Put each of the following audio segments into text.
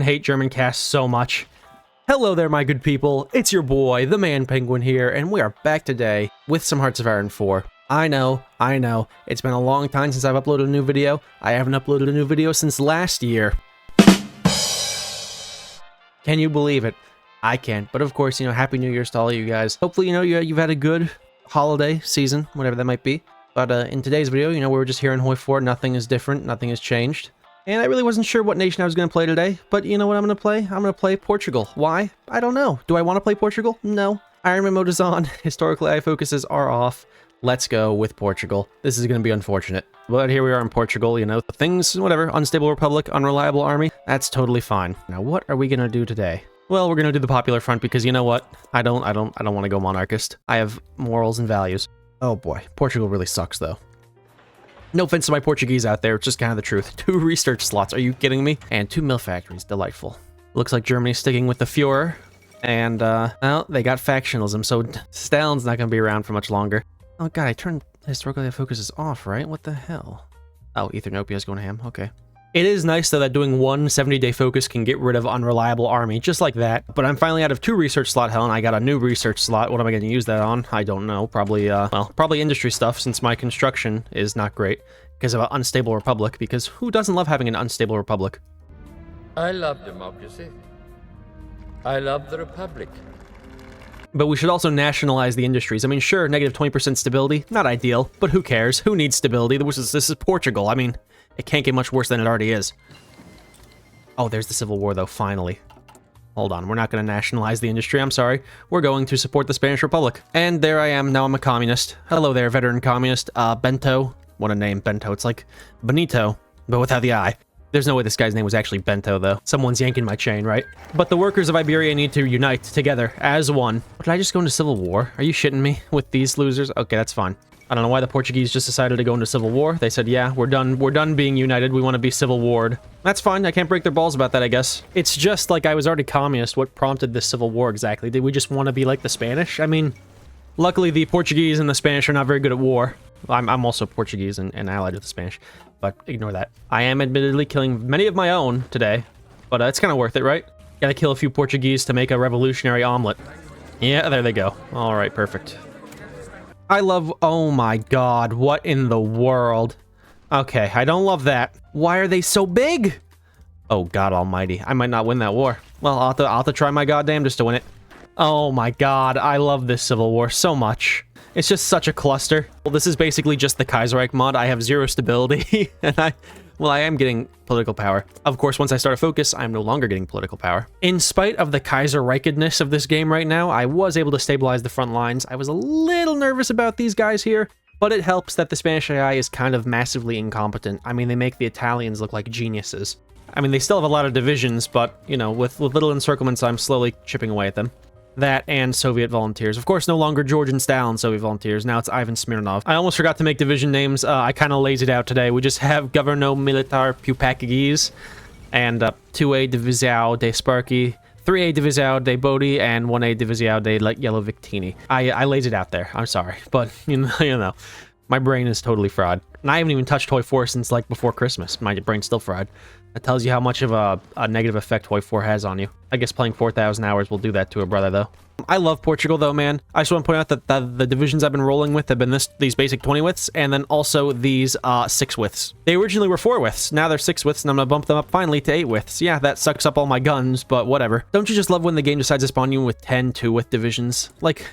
hate German casts so much. Hello there, my good people. It's your boy, the Man Penguin here, and we are back today with some Hearts of Iron 4. I know. It's been a long time since I've uploaded a new video. I haven't uploaded a new video since last year. Can you believe it? I can't. But of course, Happy New Year's to all of you guys. Hopefully, you've had a good holiday season, whatever that might be. But in today's video, we were just here in Hoi 4. Nothing is different. Nothing has changed. And I really wasn't sure what nation I was going to play today, but you know what I'm going to play? I'm going to play Portugal. Why? I don't know. Do I want to play Portugal? No. Ironman mode is on. Historical AI focuses are off. Let's go with Portugal. This is going to be unfortunate. But here we are in Portugal, things, whatever. Unstable republic, unreliable army. That's totally fine. Now, what are we going to do today? Well, we're going to do the Popular Front because you know what? I don't want to go monarchist. I have morals and values. Oh boy. Portugal really sucks though. No offense to my Portuguese out there, it's just kind of the truth. 2 research slots, are you kidding me? And 2 mill factories, delightful. Looks like Germany's sticking with the Führer. And, well, they got factionalism, so Stalin's not gonna be around for much longer. Oh god, I turned historical focuses off, right? What the hell? Oh, Ethiopia's going ham, okay. It is nice, though, that doing one 70-day focus can get rid of unreliable army, just like that. But I'm finally out of 2 research slot hell, and I got a new research slot. What am I going to use that on? I don't know. Probably, probably industry stuff, since my construction is not great because of an unstable republic, because who doesn't love having an unstable republic? I love democracy. I love the republic. But we should also nationalize the industries. I mean, sure, negative 20% stability, not ideal, but who cares? Who needs stability? This is Portugal. I mean, it can't get much worse than it already is. Oh, there's the Civil War, though, finally. Hold on, we're not going to nationalize the industry, I'm sorry. We're going to support the Spanish Republic. And there I am, now I'm a communist. Hello there, veteran communist. Bento. What a name, Bento. It's like Benito, but without the I. There's no way this guy's name was actually Bento, though. Someone's yanking my chain, right? But the workers of Iberia need to unite together as one. Did I just go into Civil War? Are you shitting me with these losers? Okay, that's fine. I don't know why the Portuguese just decided to go into civil war. They said, yeah, we're done being united. We want to be civil warred. That's fine. I can't break their balls about that, I guess. It's just like I was already communist. What prompted this civil war exactly? Did we just want to be like the Spanish? I mean, luckily the Portuguese and the Spanish are not very good at war. I'm also Portuguese and allied with the Spanish, but ignore that. I am admittedly killing many of my own today, but it's kind of worth it, right? Gotta kill a few Portuguese to make a revolutionary omelet. Yeah, there they go. All right, perfect. I love... Oh my god, what in the world? Okay, I don't love that. Why are they so big? Oh god almighty, I might not win that war. Well, I'll have to try my goddamnedest to win it. Oh my god, I love this civil war so much. It's just such a cluster. Well, this is basically just the Kaiserreich mod. I have 0 stability, and I am getting political power. Of course, once I start a focus, I'm no longer getting political power. In spite of the Kaiserreichness of this game right now, I was able to stabilize the front lines. I was a little nervous about these guys here, but it helps that the Spanish AI is kind of massively incompetent. I mean, they make the Italians look like geniuses. I mean, they still have a lot of divisions, but, with little encirclements, I'm slowly chipping away at them. That and Soviet volunteers. Of course, no longer George and Stalin Soviet volunteers. Now it's Ivan Smirnov. I almost forgot to make division names. I kind of lazied out today. We just have Governo Militar Pupakagis and 2A Divisão de Sparky, 3A Divisão de Bodhi, and 1A Divisão de Yellow Victini. I lazied out there. I'm sorry. But, you know, my brain is totally fried. And I haven't even touched Hoi 4 since, like, before Christmas. My brain's still fried. That tells you how much of a negative effect Hoi 4 has on you. I guess playing 4,000 hours will do that to a brother, though. I love Portugal, though, man. I just want to point out that the divisions I've been rolling with have been these basic 20 widths, and then also these 6 widths. They originally were 4 widths. Now they're 6 widths, and I'm going to bump them up finally to 8 widths. Yeah, that sucks up all my guns, but whatever. Don't you just love when the game decides to spawn you with 10 2-width divisions? Like...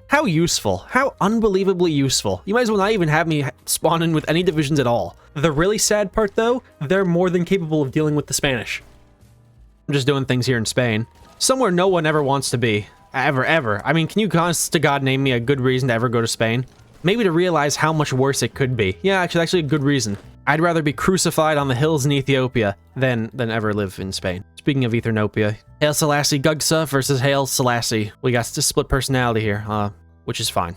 how useful. How unbelievably useful. You might as well not even have me spawn in with any divisions at all. The really sad part, though, they're more than capable of dealing with the Spanish. I'm just doing things here in Spain. Somewhere no one ever wants to be. Ever. I mean, can you honest to God name me a good reason to ever go to Spain? Maybe to realize how much worse it could be. Yeah, actually a good reason. I'd rather be crucified on the hills in Ethiopia than ever live in Spain. Speaking of Ethiopia, Hail Selassie Gugsa versus Hail Selassie. We got to split personality here, which is fine.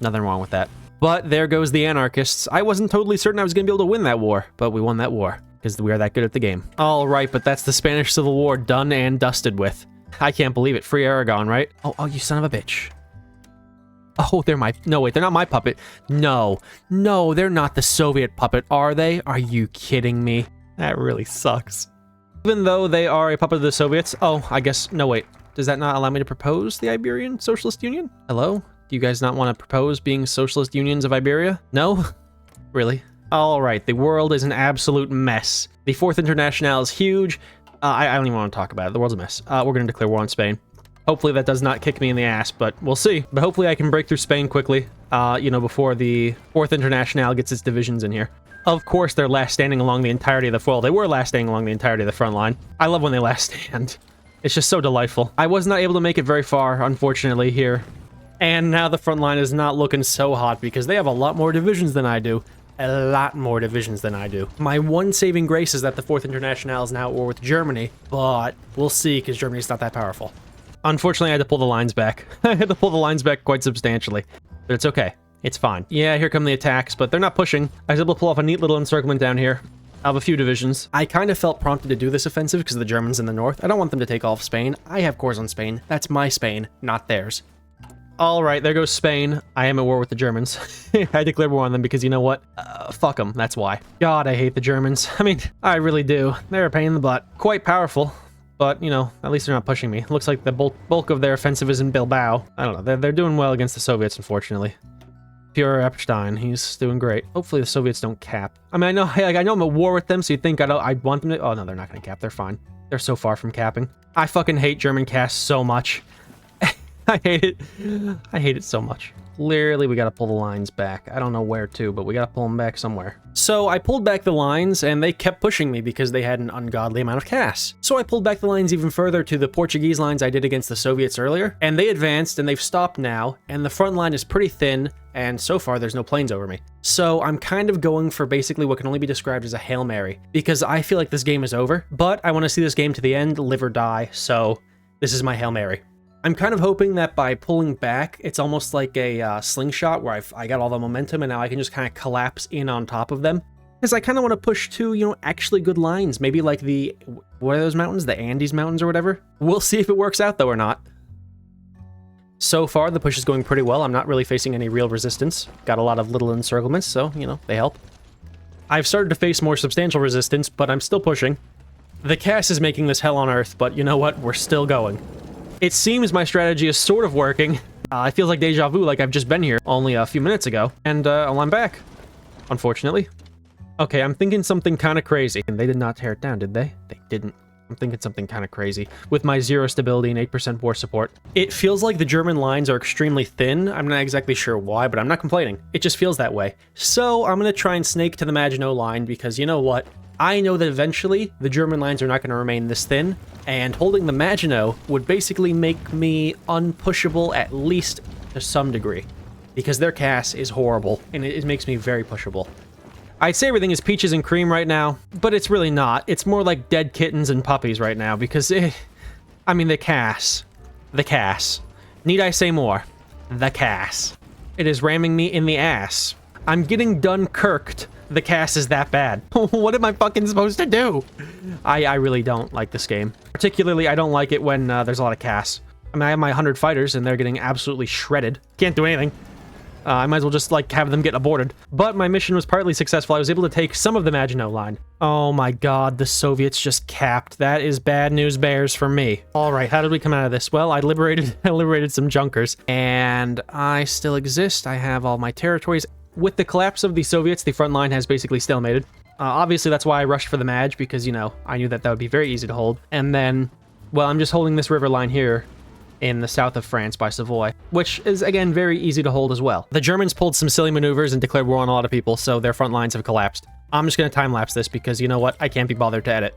Nothing wrong with that. But there goes the anarchists. I wasn't totally certain I was going to be able to win that war, but we won that war because we are that good at the game. All right, but that's the Spanish Civil War done and dusted with. I can't believe it. Free Aragon, right? Oh, you son of a bitch. Oh, they're my... No, wait, they're not my puppet. No, they're not the Soviet puppet, are they? Are you kidding me? That really sucks. Even though they are a puppet of the Soviets. Oh, I guess, no wait. Does that not allow me to propose the Iberian Socialist Union? Hello? Do you guys not want to propose being socialist unions of Iberia? No? Really? All right, the world is an absolute mess. The Fourth International is huge. I don't even want to talk about it. The world's a mess. We're going to declare war on Spain. Hopefully that does not kick me in the ass, but we'll see. But hopefully I can break through Spain quickly, you know, before the Fourth International gets its divisions in here. Of course, they're last standing along the entirety of the well, they were last standing along the entirety of the front line. I love when they last stand. It's just so delightful. I was not able to make it very far, unfortunately, here. And now the front line is not looking so hot because they have a lot more divisions than I do. A lot more divisions than I do. My one saving grace is that the Fourth International is now at war with Germany, but we'll see because Germany's not that powerful. Unfortunately, I had to pull the lines back. I had to pull the lines back quite substantially, but it's okay. It's fine. Yeah, here come the attacks, but they're not pushing. I was able to pull off a neat little encirclement down here of a few divisions. I kind of felt prompted to do this offensive because of the Germans in the north. I don't want them to take all of Spain. I have cores on Spain. That's my Spain, not theirs. All right, there goes Spain. I am at war with the Germans. I declared war on them because you know what? Fuck them, that's why. God, I hate the Germans. I mean, I really do. They're a pain in the butt. Quite powerful, but, you know, at least they're not pushing me. It looks like the bulk of their offensive is in Bilbao. I don't know, they're doing well against the Soviets, unfortunately. Pure Epstein, he's doing great. Hopefully the Soviets don't cap. I mean, I know I'm at war with them, so you think I'd want them to... Oh, no, they're not gonna cap, they're fine. They're so far from capping. I fucking hate German casts so much. I hate it. I hate it so much. Clearly, we gotta pull the lines back. I don't know where to, but we gotta pull them back somewhere. So I pulled back the lines, and they kept pushing me because they had an ungodly amount of casts. So I pulled back the lines even further to the Portuguese lines I did against the Soviets earlier, and they advanced, and they've stopped now, and the front line is pretty thin, and so far there's no planes over me. So I'm kind of going for basically what can only be described as a Hail Mary, because I feel like this game is over, but I want to see this game to the end, live or die, so this is my Hail Mary. I'm kind of hoping that by pulling back, it's almost like a slingshot where I got all the momentum and now I can just kind of collapse in on top of them. Because I kind of want to push two, you know, actually good lines. Maybe like the, what are those mountains? The Andes Mountains or whatever? We'll see if it works out though or not. So far, the push is going pretty well. I'm not really facing any real resistance. Got a lot of little encirclements, so, you know, they help. I've started to face more substantial resistance, but I'm still pushing. The CAS is making this hell on earth, but you know what? We're still going. It seems my strategy is sort of working. It feels like deja vu, like I've just been here only a few minutes ago, and I'm back, unfortunately. Okay, I'm thinking something kind of crazy. And they did not tear it down, did they? They didn't. I'm thinking something kind of crazy. With my 0 stability and 8% war support. It feels like the German lines are extremely thin. I'm not exactly sure why, but I'm not complaining. It just feels that way. So I'm going to try and snake to the Maginot line because you know what? I know that eventually the German lines are not going to remain this thin, and holding the Maginot would basically make me unpushable at least to some degree, because their CAS is horrible, and it makes me very pushable. I'd say everything is peaches and cream right now, but it's really not. It's more like dead kittens and puppies right now, because I mean, the CAS. The CAS. Need I say more? The CAS. It is ramming me in the ass. I'm getting Dunkirked. The CAS is that bad. What am I fucking supposed to do? I really don't like this game. Particularly, I don't like it when there's a lot of CAS. I mean, I have my 100 fighters, and they're getting absolutely shredded. Can't do anything. I might as well just, like, have them get aborted. But my mission was partly successful. I was able to take some of the Maginot Line. Oh my god, the Soviets just capped. That is bad news bears for me. All right, how did we come out of this? Well, I liberated some Junkers, and I still exist. I have all my territories. With the collapse of the Soviets, the front line has basically stalemated. Obviously, that's why I rushed for the Maj, because, you know, I knew that that would be very easy to hold. And then, well, I'm just holding this river line here in the south of France by Savoy, which is, again, very easy to hold as well. The Germans pulled some silly maneuvers and declared war on a lot of people, so their front lines have collapsed. I'm just going to time-lapse this because, you know what, I can't be bothered to edit.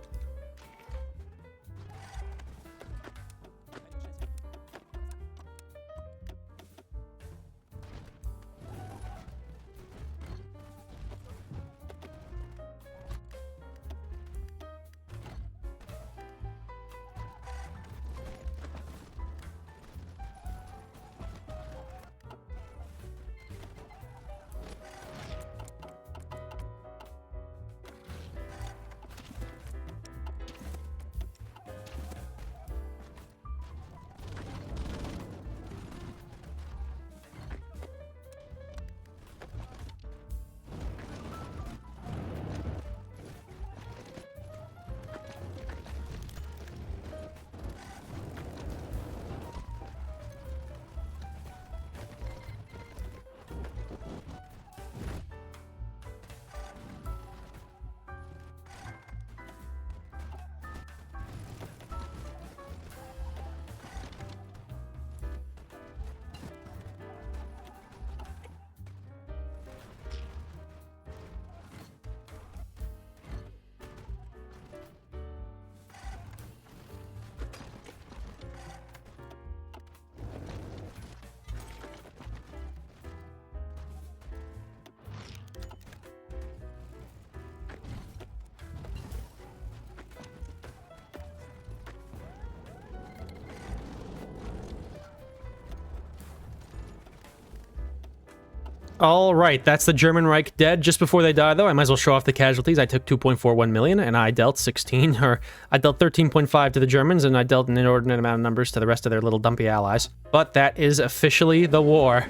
All right, that's the German Reich dead. Just before they die, though, I might as well show off the casualties. I took 2.41 million, and I dealt 13.5 to the Germans, and I dealt an inordinate amount of numbers to the rest of their little dumpy allies. But that is officially the war.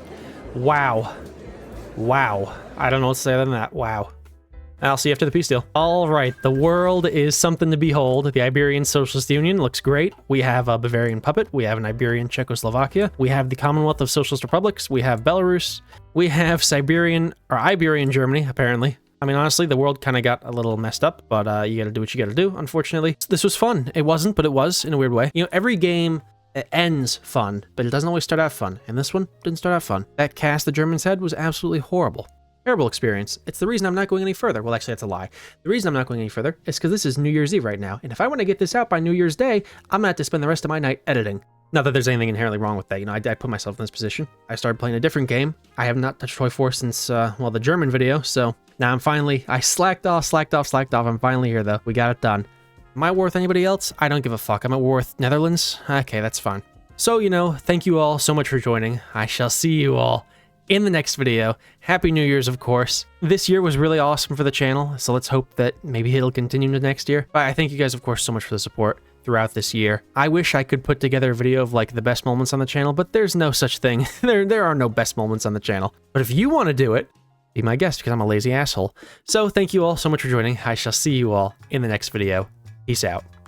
Wow. Wow. I don't know what to say other than that. Wow. I'll see you after the peace deal. All right, the world is something to behold. The Iberian Socialist Union looks great. We have a Bavarian puppet. We have an Iberian Czechoslovakia. We have the Commonwealth of Socialist Republics. We have Belarus. We have Iberian Germany, apparently. I mean, honestly, the world kind of got a little messed up, but you gotta do what you gotta do, unfortunately. This was fun. It wasn't, but it was, in a weird way. You know, every game ends fun, but it doesn't always start out fun. And this one didn't start out fun. That cast the Germans had was absolutely horrible. Terrible experience. It's the reason I'm not going any further. Well, actually, that's a lie. The reason I'm not going any further is because this is New Year's Eve right now, and if I want to get this out by New Year's Day, I'm gonna have to spend the rest of my night editing. Not that there's anything inherently wrong with that. You know, I put myself in this position. I started playing a different game. I have not touched Toy Force since, well, the German video, so now I slacked off. I'm finally here, though. We got it done. Am I worth anybody else? I don't give a fuck. I'm at war with Netherlands? Okay, that's fine. So, you know, thank you all so much for joining. I shall see you all in the next video. Happy New Year's, of course. This year was really awesome for the channel, so let's hope that maybe it'll continue into next year. But I thank you guys, of course, so much for the support throughout this year. I wish I could put together a video of like the best moments on the channel, but there's no such thing. There are no best moments on the channel. But if you want to do it, be my guest because I'm a lazy asshole. So thank you all so much for joining. I shall see you all in the next video. Peace out.